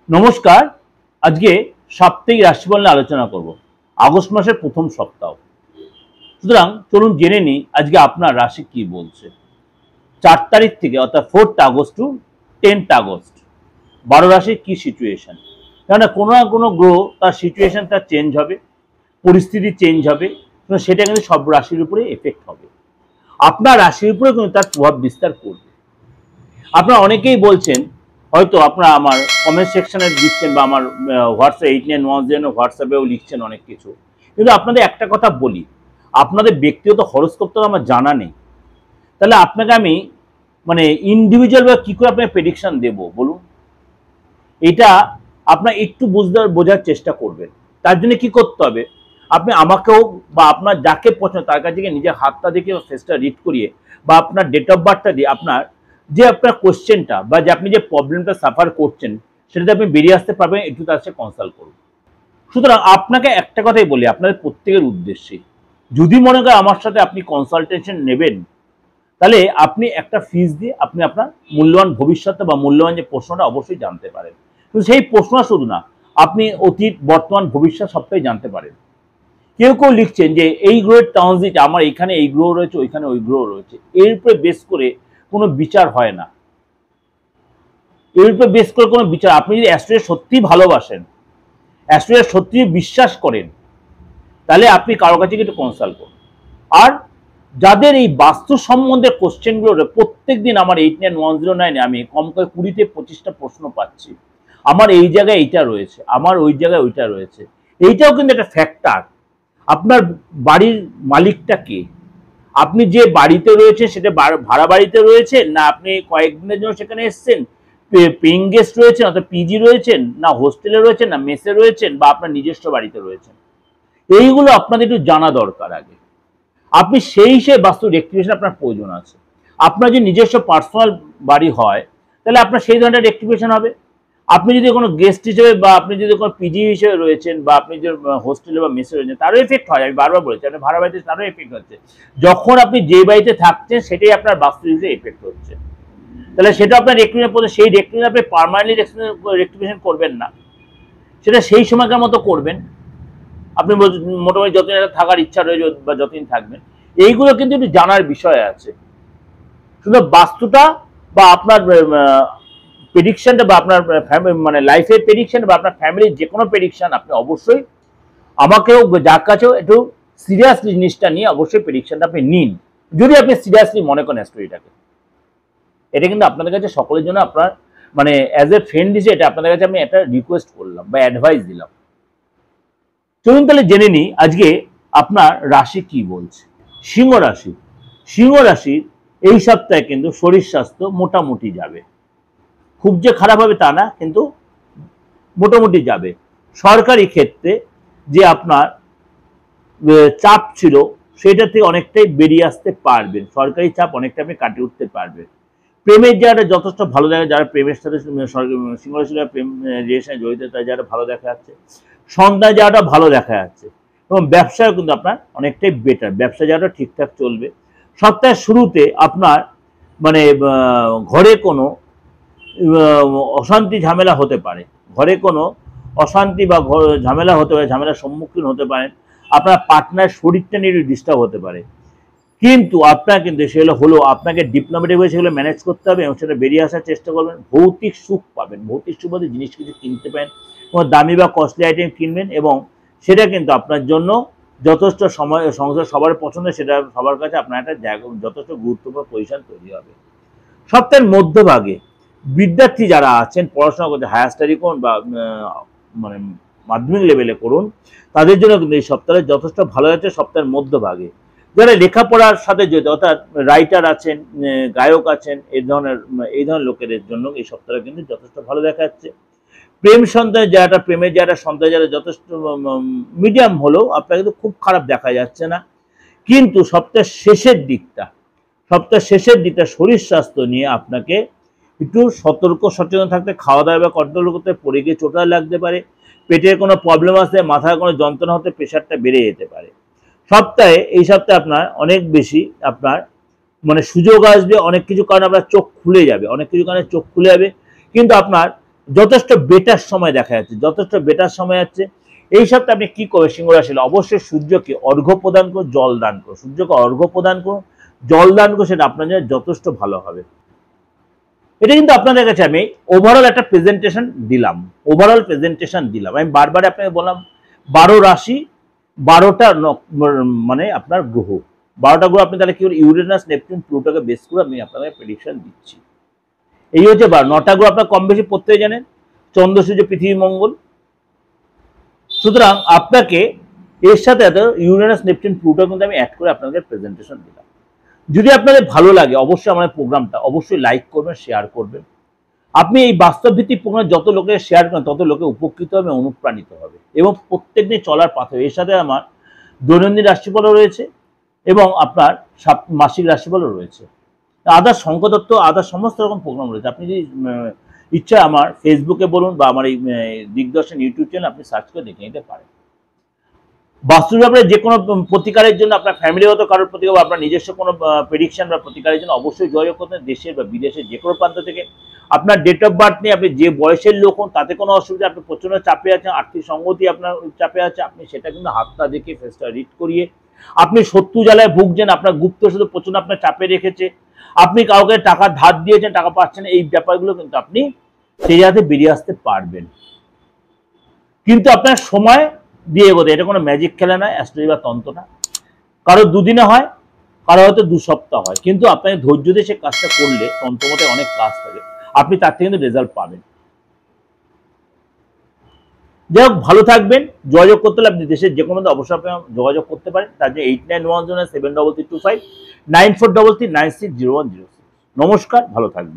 নমস্কার। আজকে সাপ্তাহিক রাশিফল নিয়ে আলোচনা করব। আগস্ট মাসের প্রথম সপ্তাহ, সুতরাং চলুন জেনে নিই আজকে আপনার রাশি কি বলছে। 4 তারিখ থেকে অর্থাৎ 4th August two 10th August 12 রাশির কি সিচুয়েশন। কেননা কোনো না কোনো গ্রহ তার সিচুয়েশন তার চেঞ্জ হবে, পরিস্থিতি চেঞ্জ হবে, সেটা কিন্তু সব রাশির উপরে এফেক্ট হবে। আপনার রাশির উপরে কিন্তু তার প্রভাব বিস্তার করবে। আপনারা অনেকেই বলছেন, হয়তো আপনারা আমার কমেন্ট সেকশনে দিচ্ছেন বা আমার হোয়াটসঅ্যাপ 8910 হোয়াটসঅ্যাপেও লিখছেন অনেক কিছু, কিন্তু আপনাদের একটা কথা বলি, আপনাদের ব্যক্তিগত হরোস্কোপ তো আমার জানা নেই। তাহলে আপনাকে আমি ইন্ডিভিজুয়াল বা কী করে আপনাকে প্রেডিকশন দেবো বলুন? এটা আপনার একটু বোঝার চেষ্টা করবেন। তার জন্য কি করতে হবে, আপনি আমাকেও বা আপনার যাকে পছন্দ তার কাছে গিয়ে নিজের হাতটা দেখে ফেসটা রিড করিয়ে বা আপনার ডেট অফ বার্থটা দিয়ে আপনার কোশ্চেনটা বা যে আপনি যে প্রবলেমটা সাফার করছেন সেটাতে আপনি বেরিয়ে আসতে পারবেন, একটু তার সাথে কনসাল্ট করুন। সুতরাং আপনাকে একটা কথাই বলি আপনাদের প্রত্যেকের উদ্দেশ্যে, যদি মনে করেন আমার সাথে আপনি কনসালটেশন নেবেন, তাহলে আপনি একটা ফিস দিয়ে আপনি আপনার মূল্যবান ভবিষ্যৎ বা মূল্যবান যে প্রশ্নটা অবশ্যই জানতে পারেন। কিন্তু সেই প্রশ্ন শুধু না, আপনি অতীত বর্তমান ভবিষ্যৎ সবটাই জানতে পারেন। কেউ কেউ লিখছেন যে এই গ্রহের ট্রানজিট, আমার এখানে এই গ্রহ রয়েছে, ওইখানে ওই গ্রহ রয়েছে, এর উপরে বেস করে কোনো বিচার হয় না। এর উপরে বেস করে কোনো বিচার, আপনি যদি অ্যাস্ট্রোলজি সত্যি ভালোবাসেন, অ্যাস্ট্রোলজি সত্যি বিশ্বাস করেন, তাহলে আপনি কারো কাছে একটু কনসাল্ট করুন। আর যাদের এই বাস্তু সম্বন্ধে কোশ্চেনগুলো প্রত্যেক দিন আমার 8910 আমি কম করে 20-25টা প্রশ্ন পাচ্ছি। আমার এই জায়গায় এইটা রয়েছে, আমার ওই জায়গায় ওইটা রয়েছে। এইটাও কিন্তু একটা ফ্যাক্টর। আপনার বাড়ির মালিকটা কে, আপনি যে বাড়িতে রয়েছে সেটা ভাড়া বাড়িতে রয়েছে, না আপনি কয়েকদিনের জন্য সেখানে এসছেন, পেইং গেস্ট রয়েছেন অর্থাৎ পিজি রয়েছেন, না হোস্টেলে রয়েছেন, না মেসে রয়েছেন, বা আপনার নিজস্ব বাড়িতে রয়েছেন, এইগুলো আপনাদের একটু জানা দরকার আগে। আপনি সেই হিসেবে বাস্তু রেক্টিফিকেশন আপনার প্রয়োজন আছে। আপনার যদি নিজস্ব পার্সোনাল বাড়ি হয় তাহলে আপনার সেই ধরনের রেক্টিফিকেশন হবে। আপনি যদি কোনো গেস্ট হিসেবে বা আপনি যদি কোনো পিজি হিসেবে রয়েছেন বা আপনি যে হোস্টেলে বা মেসে রয়েছেন, তারও এফেক্ট হয়। আমি বারবার বলেছি, আপনি ভাড়া বাড়িতে তারও এফেক্ট হচ্ছে। যখন আপনি যে বাড়িতে থাকছেন সেটাই আপনার বাস্তু হিসেবে এফেক্ট হচ্ছে, তাহলে সেটা আপনার রেক্টিফিকেশন পড়ে, সেই রেক্টিফিকেশন আপনি পার্মানেন্টলি রেক্টিফিকেশন করবেন না, সেটা সেই সময়কার মতো করবেন। আপনি মোটামুটি যতদিন থাকার ইচ্ছা রয়েছে বা যতদিন থাকবেন, এইগুলো কিন্তু একটু জানার বিষয় আছে। শুধু বাস্তুটা বা আপনার প্রেডিকশনটা বা আপনার লাইফের প্রেডিকশন বা আপনার ফ্যামিলির যে কোনো প্রেডিকশন আপনি অবশ্যই আমাকেও যার কাছেও একটু সিরিয়াসলি জিনিসটা নিয়ে অবশ্যই প্রেডিকশনটা আপনি নিন, যদি আপনি সিরিয়াসলি মনে করেন স্টোরিটাকে। এটা কিন্তু আপনাদের কাছে সকলের জন্য আপনার অ্যাজ এ ফ্রেন্ড হিসেবে এটা আপনাদের কাছে আমি একটা রিকোয়েস্ট করলাম বা অ্যাডভাইস দিলাম। চলুন তাহলে জেনে নিই আজকে আপনার রাশি কি বলছে। সিংহ রাশি। সিংহ রাশির এই সপ্তাহে কিন্তু শরীর স্বাস্থ্য মোটামুটি যাবে, খুব যে খারাপ হবে তা না, কিন্তু মোটামুটি যাবে। সরকারি ক্ষেত্রে যে আপনার চাপ ছিল সেটা থেকে অনেকটাই বেরিয়ে আসতে পারবেন, সরকারি চাপ অনেকটা আপনি কাটিয়ে উঠতে পারবেন। প্রেমের জায়গাটা যথেষ্ট ভালো দেখা, যারা প্রেমের সাথে সিংহ রাশি প্রেম রিলেশনে জড়িত তার জায়গাটা ভালো দেখা যাচ্ছে, সন্তান জায়গাটা ভালো দেখা যাচ্ছে, এবং ব্যবসায় কিন্তু আপনার অনেকটাই বেটার, ব্যবসা জায়গাটা ঠিকঠাক চলবে। সপ্তাহের শুরুতে আপনার ঘরে কোনো অশান্তি ঝামেলা হতে পারে, ঘরে কোনো অশান্তি বা ঝামেলা হতে পারে, ঝামেলার সম্মুখীন হতে পারেন। আপনার পার্টনার শরীরটা নিয়ে ডিস্টার্ব হতে পারে, কিন্তু আপনার কিন্তু সেগুলো হলো আপনাকে ডিপ্লোম্যাটিকভাবে সেগুলো ম্যানেজ করতে হবে এবং সেটা বেরিয়ে আসার চেষ্টা করবেন। ভৌতিক সুখ পাবেন, ভৌতিক সুখ বলতে জিনিস কিছু কিনতে পারেন, কোনো দামি বা কস্টলি আইটেম কিনবেন, এবং সেটা কিন্তু আপনার জন্য যথেষ্ট সময় সংসার সবার পছন্দ, সেটা সবার কাছে আপনার একটা জায়গা যথেষ্ট গুরুত্বপূর্ণ পজিশন তৈরি হবে। সপ্তাহের মধ্যভাগে বিদ্যার্থী যারা আছেন, পড়াশোনা করতে, হায়ার স্টাডি করুন বা মাধ্যমিক লেভেলে করুন, তাদের জন্য কিন্তু এই সপ্তাহে যথেষ্ট ভালো যাচ্ছে। সপ্তাহের মধ্যভাগে যারা লেখাপড়ার সাথে জড়িত অর্থাৎ রাইটার আছেন, গায়ক আছেন, এই ধরনের লোকেদের জন্য এই সপ্তাহে কিন্তু যথেষ্ট ভালো দেখা যাচ্ছে। প্রেম সন্তানের জায়গাটা, প্রেমের জায়গাটা, সন্তানের জায়গাটা যথেষ্ট মিডিয়াম হলেও আপনার কিন্তু খুব খারাপ দেখা যাচ্ছে না। কিন্তু সপ্তাহের শেষের দিকটা শরীর স্বাস্থ্য নিয়ে আপনাকে একটু সতর্ক সচেতন থাকতে, খাওয়া দাওয়া বা কন্ট্রোল করতে, পড়ে গিয়ে চোটা লাগতে পারে, পেটের কোনো প্রবলেম আসতে, মাথায় কোনো যন্ত্রণা হতে, প্রেশারটা বেড়ে যেতে পারে। এই সপ্তাহে আপনার অনেক বেশি আপনার সুযোগ আসবে, অনেক কিছু কারণে আপনার চোখ খুলে যাবে, অনেক কিছু কারণে চোখ খুলে যাবে, কিন্তু আপনার যথেষ্ট বেটার সময় দেখা যাচ্ছে, যথেষ্ট বেটার সময় আছে। এই সপ্তাহে আপনি কি করবেন সিংহ রাশি? অবশ্যই সূর্যকে অর্ঘ্য প্রদান করুন, জল দান করুন। সূর্যকে অর্ঘ্য প্রদান করুন, জল দান করুন, সেটা আপনার জন্য যথেষ্ট ভালো হবে। এটা কিন্তু আপনাদের কাছে আমি ওভারঅল একটা প্রেজেন্টেশন দিলাম, আমি বারবার আপনাকে বললাম 12 রাশি 12টা মানে আপনার গ্রহ, 12টা গ্রহ আপনি তাহলে কি ইউরেনাস নেপচুন প্লুটোকে বেস করে আমি আপনাকে প্রেডিকশন দিচ্ছি। এই হচ্ছে 9টা গ্রহ আপনার কম বেশি প্রত্যেকে জানেন, চন্দ্র সূর্য পৃথিবী মঙ্গল। সুতরাং আপনাকে এর সাথে ইউরেনাস নেপচুন প্লুটো কিন্তু আমি অ্যাড করে আপনাদের প্রেজেন্টেশন দিলাম। যদি আপনাদের ভালো লাগে অবশ্যই আমার প্রোগ্রামটা অবশ্যই লাইক করবেন, শেয়ার করবেন। আপনি এই বাস্তব ভিত্তিক প্রোগ্রাম যত লোকে শেয়ার করেন তত লোকে উপকৃত হবে, অনুপ্রাণিত হবে এবং প্রত্যেক দিন চলার পথে। এর সাথে আমার দৈনন্দিন রাশিফলও রয়েছে এবং আপনার মাসিক রাশিফলও রয়েছে, আদার শঙ্কদত্ত আদার সমস্ত রকম প্রোগ্রাম রয়েছে। আপনি যদি ইচ্ছা আমার ফেসবুকে বলুন বা আমার এই দিগদর্শন ইউটিউব চ্যানেল আপনি সার্চ করে দেখে নিতে পারেন। বাস্তু ব্যাপারে যে কোনো প্রতিকারের জন্য আপনার ফ্যামিলিগত কারোর প্রতিকার বা আপনার নিজস্ব কোনো প্রেডিকশন বা প্রতিকারের জন্য অবশ্যই যোগাযোগ করতেন দেশের বা বিদেশের যে কোনো প্রান্ত থেকে। আপনার ডেট অফ বার্থ নিয়ে আপনি যে বয়সের লোক হন তাতে কোনো অসুবিধা, আপনি প্রচন্ড চাপে আছেন, আর্থিক সংগতি আপনার চাপে আছে, আপনি সেটা কিন্তু হাতটা দেখে ফেসটা রিড করিয়ে, আপনি শত্রু জ্বালায় ভুগছেন, আপনার গুপ্ত শুধু প্রচন্ড আপনার চাপে রেখেছে, আপনি কাউকে টাকা ধার দিয়েছেন টাকা পাচ্ছেন, এই ব্যাপারগুলো কিন্তু আপনি সেই জায়গাতে বেরিয়ে আসতে পারবেন। কিন্তু আপনার সময় দিয়ে এগোতে, এটা কোনো ম্যাজিক খেলা নয়, অ্যাস্ট্রোলজি বা তন্ত্র না। কারো দুদিনে হয়, কারো হয়তো 2 সপ্তাহ হয়, কিন্তু আপনাকে ধৈর্য দিয়ে সে কাজটা করলে তন্ত্রমতে অনেক কাজ থাকে, আপনি তার থেকে কিন্তু রেজাল্ট পাবেন। যাই হোক, ভালো থাকবেন। যোগাযোগ করতে হলে আপনি দেশের যে কোনো অবশ্যই আপনি যোগাযোগ করতে পারেন। তার জন্য 89107325 9433960106। নমস্কার, ভালো থাকবেন।